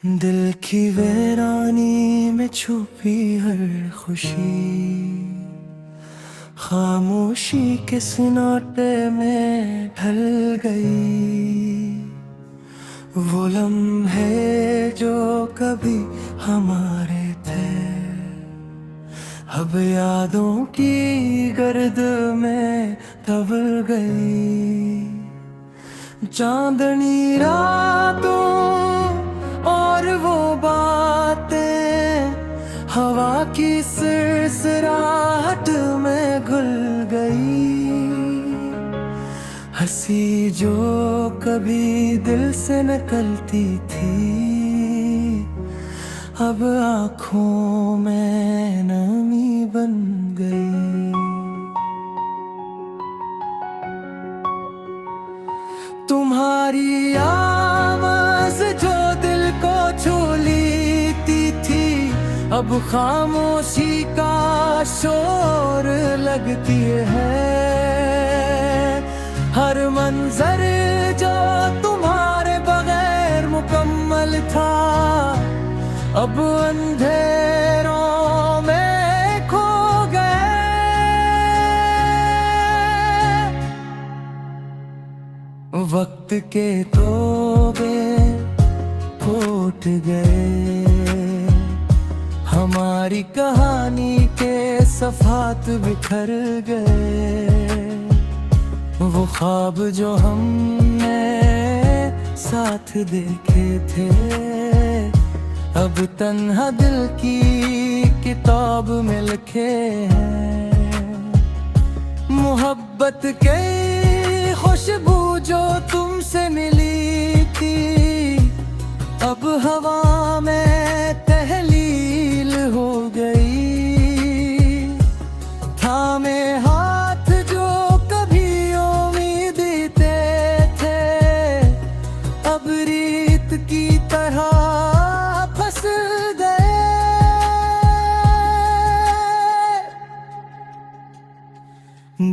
दिल की वीरानी में छुपी हर खुशी, खामोशी के सन्नाटे में ढल गई। वो लम्हे जो कभी हमारे थे, अब यादों की गर्द में तवल गई। चांदनी रातों और वो बातें हवा की सिरसिराहट में घुल गई। हंसी जो कभी दिल से निकलती थी, अब आँखों में नमी बन गई। तुम्हारी आवाज़ जो दिल को छू लेती थी, अब खामोशी का शोर लगती है। हर मंजर जो तुम्हारे बगैर मुकम्मल था, अब अंधेरों में खो गए। वक्त के तोबे फूट गए, हमारी कहानी के सफ़ात बिखर गए। वो ख्वाब जो हमने साथ देखे थे, अब तन्हा दिल की किताब में लिखे हैं। मोहब्बत के खुशबू जो तुमसे मिली थी, अब हवा में तहलील हो गई। थामे हाथ जो कभी उम्मीद देते थे, अब रीत की तरह फंस गए।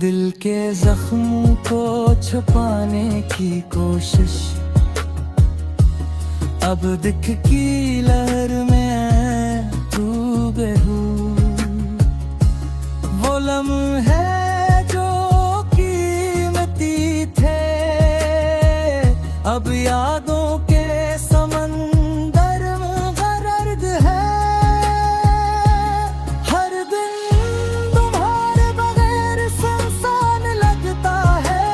दिल के जख्म को छुपाने की कोशिश, अब दिख की लहर में डूबे हूँ। वो लम्हे जो कीमती थे, अब यादों के समंदर में गर्क है। हर दिन तुम्हारे बगैर सुनसान लगता है,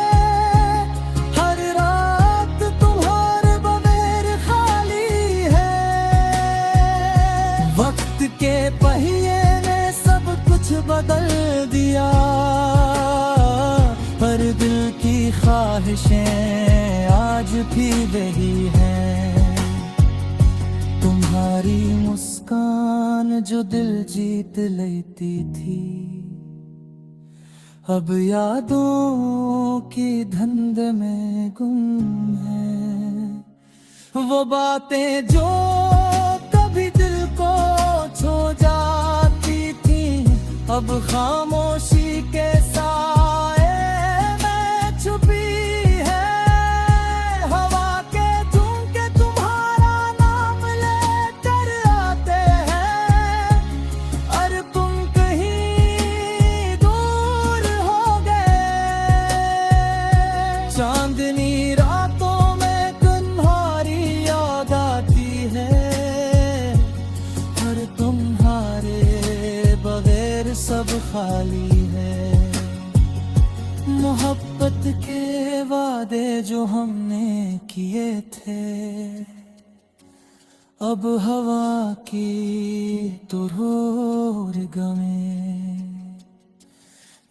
हर रात तुम्हारे बगैर खाली है। वक्त के पहिए ने सब कुछ बदल दिया, पर दिल की ख्वाहिशें आज भी वही हैं। तुम्हारी मुस्कान जो दिल जीत लेती थी, अब यादों की धुंध में गुम है। वो बातें जो कभी दिल को छू जाती थी, अब खामोशी के साए में छुपी है। हवा के झोंके तुम्हारा नाम लेकर आते हैं, और तुम कहीं दूर हो गए। चांदनी रातों में तुम्हारी याद आती है, और तुम्हारे बगैर सब खाली है। मोहब्बत के वादे जो हमने किए थे, अब हवा की तुरहुर गमे।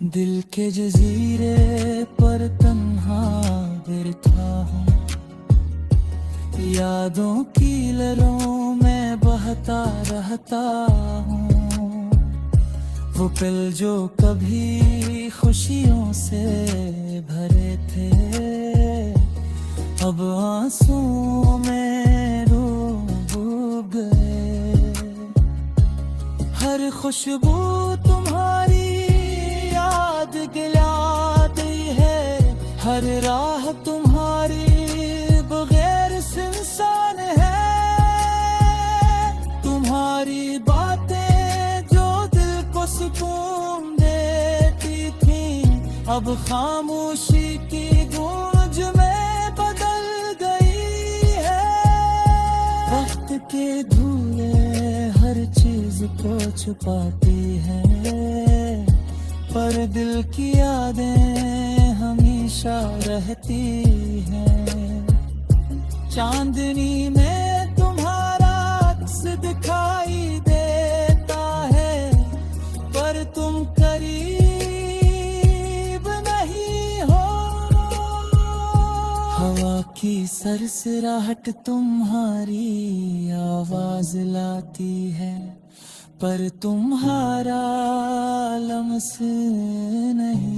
दिल के जजीरे पर तन्हा गिरता हूँ, यादों की लहरों में बहता रहता हूँ। वो पल जो कभी खुशियों से भरे थे, अब आंसुओं में डूब गए। हर खुशबू तुम्हारी याद दिलाती है, हर राह तुम्हारी बगैर सुनसान है। अब खामोशी की गूंज में बदल गई है। वक्त के धुएं हर चीज को छुपाती है, पर दिल की यादें हमेशा रहती हैं। चांदनी में तुम्हारा अक्स दिखाई देता है, पर तुम करीब हवा की सरसराहट तुम्हारी आवाज लाती है, पर तुम्हारा लम्स नहीं।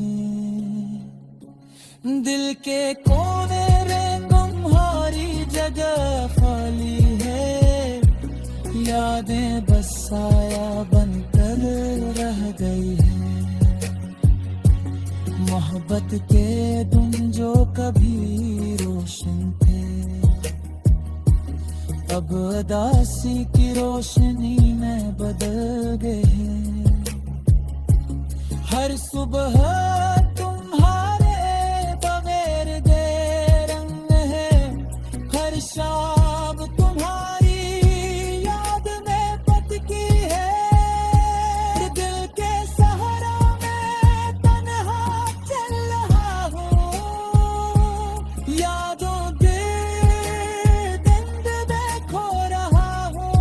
दिल के कोने में तुम्हारी जगह खाली है, यादें बस साया बनकर रह गई है। मोहब्बत के तुम जो कभी रोशन थे, अब अदासी की रोशनी में बदल गए हैं। हर सुबह तुम्हारे बगैर बेरंग है, हर शाम तुम्हारी याद में पतकी है। दिल के सहारा में तन्हा चल रहा हूँ, यादों के दंड में खो रहा हूँ।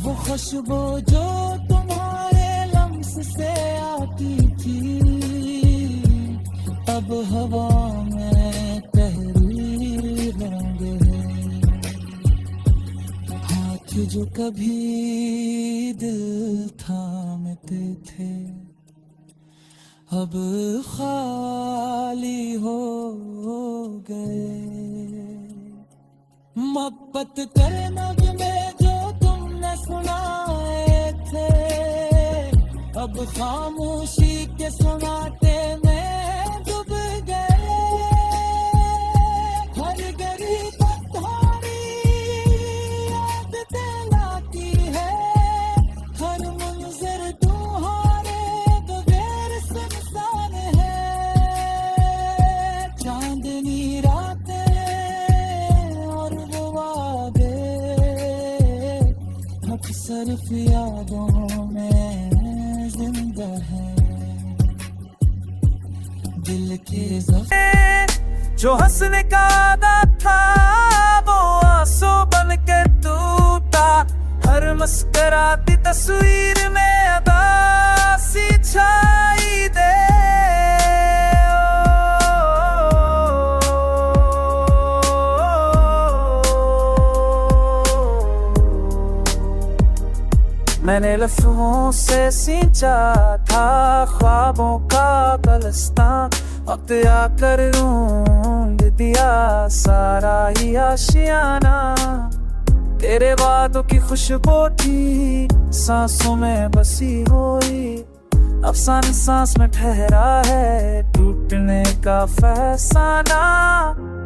वो खुशबू जो तुम्हारे लम्स से आती थी, अब हवा में तहरीर रंग है। हाथ जो कभी दिल थामते थे, अब खाली हो गए। मोहब्बत करे नगमे जो तुमने सुनाए थे, अब खामोशी के सन्नाटे में डूब गए। हर गली तुम्हारी याद दिलाती है, हर मंजर तुम्हारे बगैर सुनसान है। चांदनी रातें और वो वादे अक्सर यादों में जिंदा है। दिल के जो हंसने का आदा था, वो आंसू बन के टूटा। हर मुस्कुराती तस्वीर में अदासी छाई दे। मैंने लफ्ज़ों से सींचा था ख्वाबों का गुलिस्तान, वक्त आकर ढूंढ दिया सारा ही आशियाना। तेरे वादों की खुशबू थी सांसों में बसी हुई, अफसाने सांस में ठहरा है टूटने का फैसाना।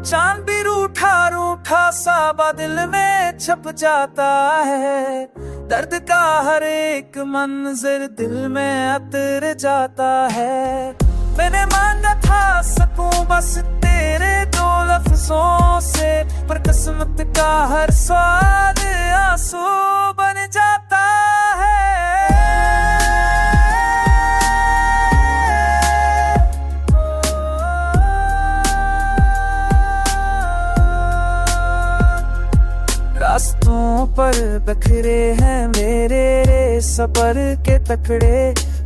चांद भी रूठा रूठा सा बादल में छप जाता है, दर्द का हर एक मंजर दिल में अतर जाता है। मैंने मांगा था सकूं बस तेरे दो लफ्जों से, पर किस्मत का हर स्वाद आंसू बन जाता है। रास्तों पर बखरे हैं मेरे सबर के तकड़े,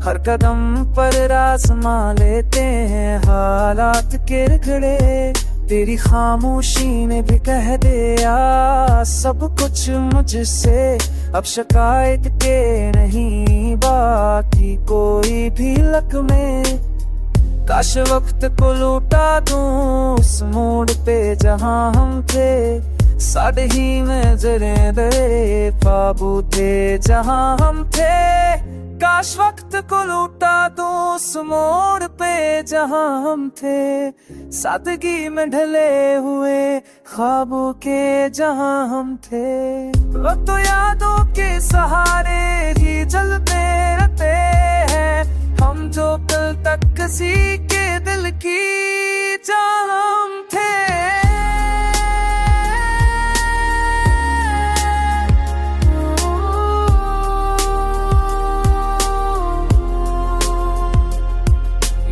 हर कदम पर राज़मा लेते हैं हालात के रगड़े। तेरी खामोशी ने भी कह दिया सब कुछ मुझसे, अब शिकायत के नहीं बाकी कोई भी लकमे। काश वक्त को लूटा दूं उस मोड़ पे जहां हम थे, साथ ही में जरे दरे बाबू थे जहां हम थे। काश वक्त को लूटा दूं उस मोड़ पे जहां हम थे, सादगी में ढले हुए ख्वाबों के जहां हम थे। वो तो यादों के सहारे ही जलते रहते हैं हम, हम जो कल तक किसी के दिल की जाम थे।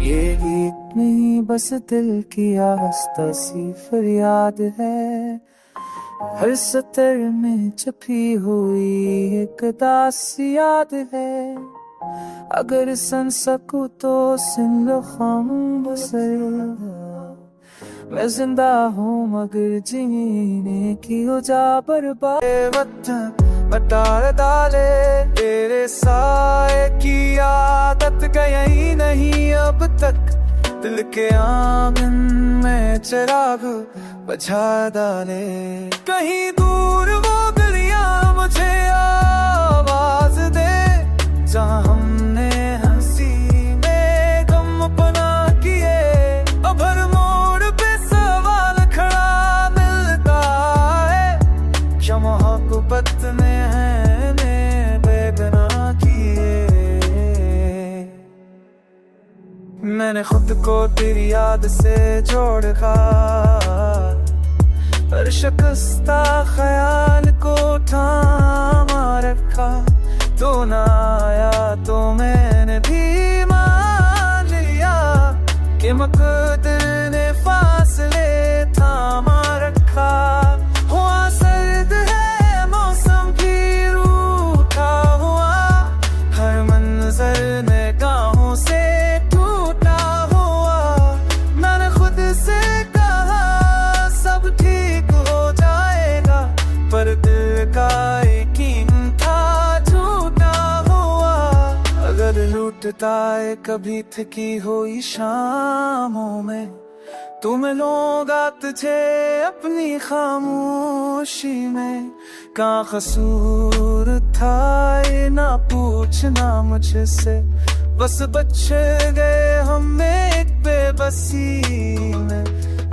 ये गीत नहीं बस दिल की आस्था सी फरियाद है, हर सतर में छपी हुई एक दासी याद है। अगर सुन सकूं तो सुन लो हम बसर, मैं जिंदा हूँ मगर जीने की हो जा बर्बाद। वतन बटार डाले तेरे साए की आदत गई नहीं अब तक, दिल के आंगन में चिराग बुझा डाले। कहीं दूर वो गलियां मुझे आवाज दे, जहाँ हमने हंसी में गम अपना किए। अब हर मोड़ पे सवाल खड़ा मिलता है, क्या मोहब्बत ने हमें बेगुनाह किए। मैंने खुद को तेरी याद से जोड़ रखा, हर शिकस्ता ख्याल को थामा रखा। तो ना आया तो मैंने भी मान लिया कि मकदर ने फासले थामा रखा। हुआ सर्द है मौसम भी रूठा हुआ, हर मंजर निगाहों से टूटा हुआ। मैंने खुद से कहा सब ठीक हो जाएगा, पर दिल का यकीन था झूठा हुआ। अगर लूटता है कभी थकी हुई शामों में, तू मिलूंगा तुझे अपनी खामोशी में। कहाँ कसूर था ये ना पूछना मुझसे, बस बच गए हम एक बेबसी में।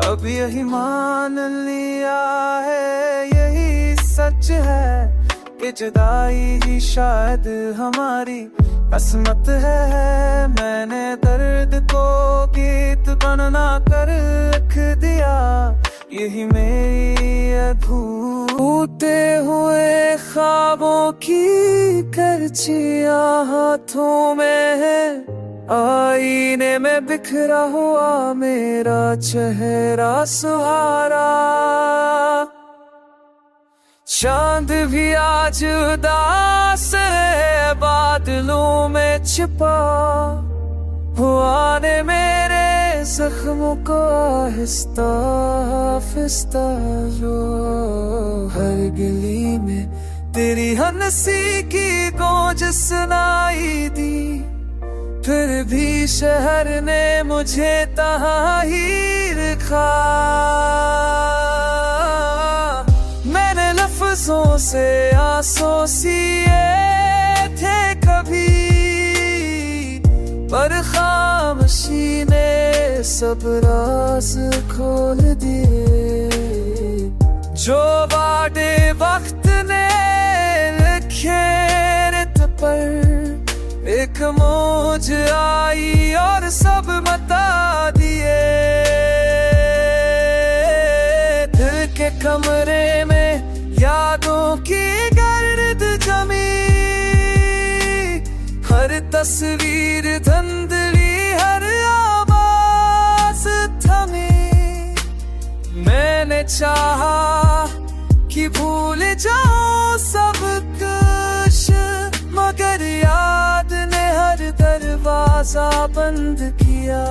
अब यही मान लिया है यही सच है कि जुदाई ही शायद हमारी किस्मत है। मैंने दर्द को गीत बना कर रख दिया, यही मेरी अधूरे हुए ख्वाबों की करचियां हाथों में है। आईने में बिखरा हुआ मेरा चेहरा सुहारा, चांद भी आज उदास है बादलों में छिपा। हुआ ने मेरे जख्मों को आहिस्ता आहिस्ता, जो हर गली में तेरी हंसी की गूंज सुनाई दी। फिर भी शहर ने मुझे तहाँ ही रखा। मैंने लफ्जों से आंसू सिए थे कभी, पर खामोशी ने सब राज खोल दिए। जो वादे वक्त ने लिखे रेत पर, एक मौज आई और सब बता दिए। दिल के कमरे में यादों की गर्द जमी, हर तस्वीर धंधली हर आवाज थमी। मैंने चाहा कि भूल जाऊं सब कुछ, मगर याद ने हर दरवाजा बंद किया।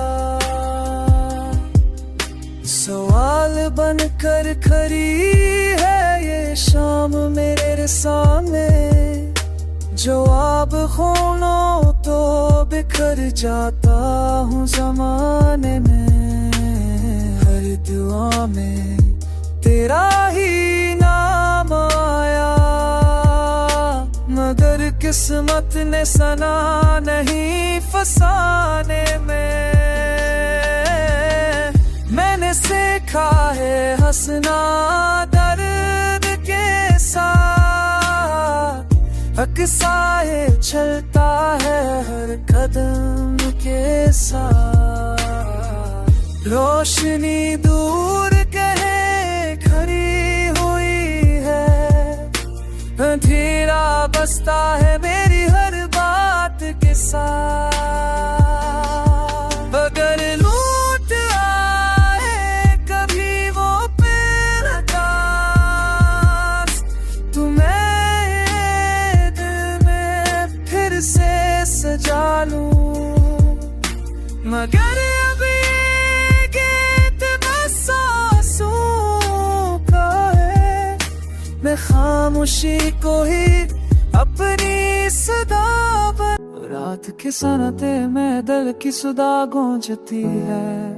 सवाल बनकर खड़ी है ये शाम मेरे सामने, जवाब खोलो तो बिखर जाता हूँ जमाने में। हर दुआ में तेरा ही नाम आया, मगर किस्मत ने सना नहीं फसाने में। मैंने सीखा है हंसना दर्द के साथ, अक्साए चलता है हर कदम साथ। रोशनी दूर कहे खड़ी हुई है, अंधेरा बसता है मेरी हर बात के साथ। अगर लूट आए कभी वो पेड़ आकाश, तुम्हें दिल में फिर से सजा लूं, मगर अभी गीत बस सांसों का है। मैं खामोशी को ही अपनी सदा बन। रात के सनते में दिल की सुधा गूंजती है,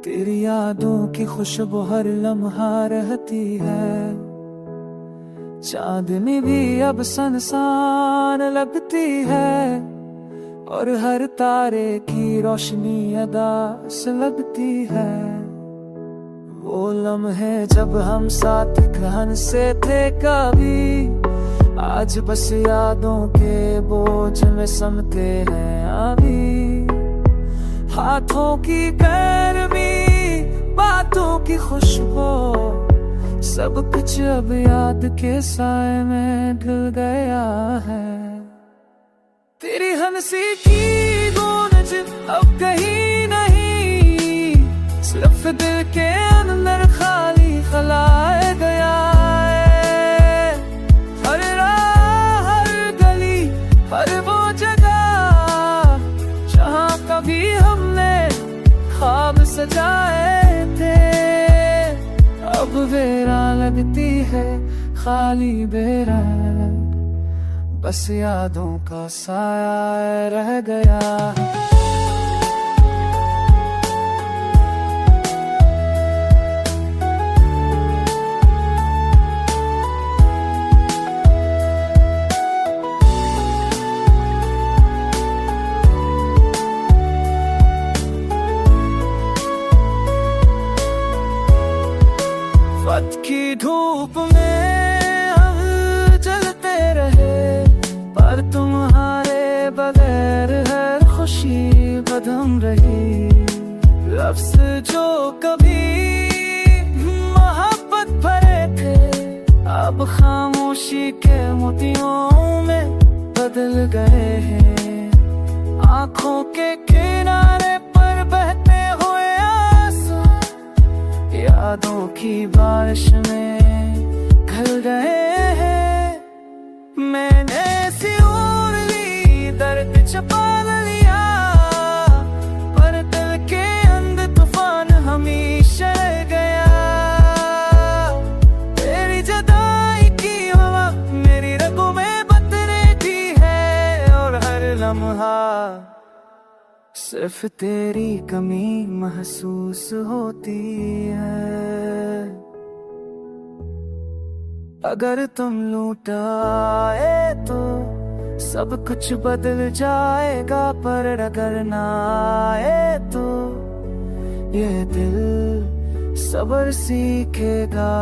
तेरी यादों की खुशबू हर लम्हा रहती है। चांदनी भी अब सनसान लगती है, और हर तारे की रोशनी अदा से लगती है। वो लम्हे जब हम साथ गहन से थे कभी, आज बस यादों के बोझ में समते हैं अभी। हाथों की गर्मी, बातों की खुशबू, सब कुछ अब याद के साए में ढल गया है। तेरी हंसी की गूंज अब कहीं नहीं, सिर्फ दिल के अंदर खाली खलाए गया है। हर राह, हर गली, हर वो जगह जहाँ कभी हमने ख्वाब सजाए थे, अब वीरान लगती है, खाली बेरान, बस यादों का साया रह गया। वक्त की धूप में हम जलते रहे, पर तुम्हारे बगैर हर खुशी बदम रही। लफ्ज़ जो कभी मोहब्बत भरे थे, अब खामोशी के मोतियों में बदल गए हैं। आंखों के किनारे पर बहते हुए आंसू, यादों की बारिश में घल गए हैं। मैंने सियोर ली, दर्द छुपा लिया, पर दिल के अंदर तूफान हमेशा रह गया। तेरी जुदाई की हवा मेरी रगों में बतरेती है, और हर लम्हा सिर्फ तेरी कमी महसूस होती है। अगर तुम लौट आए तो सब कुछ बदल जाएगा, पर अगर ना आए तो ये दिल सब्र सीखेगा।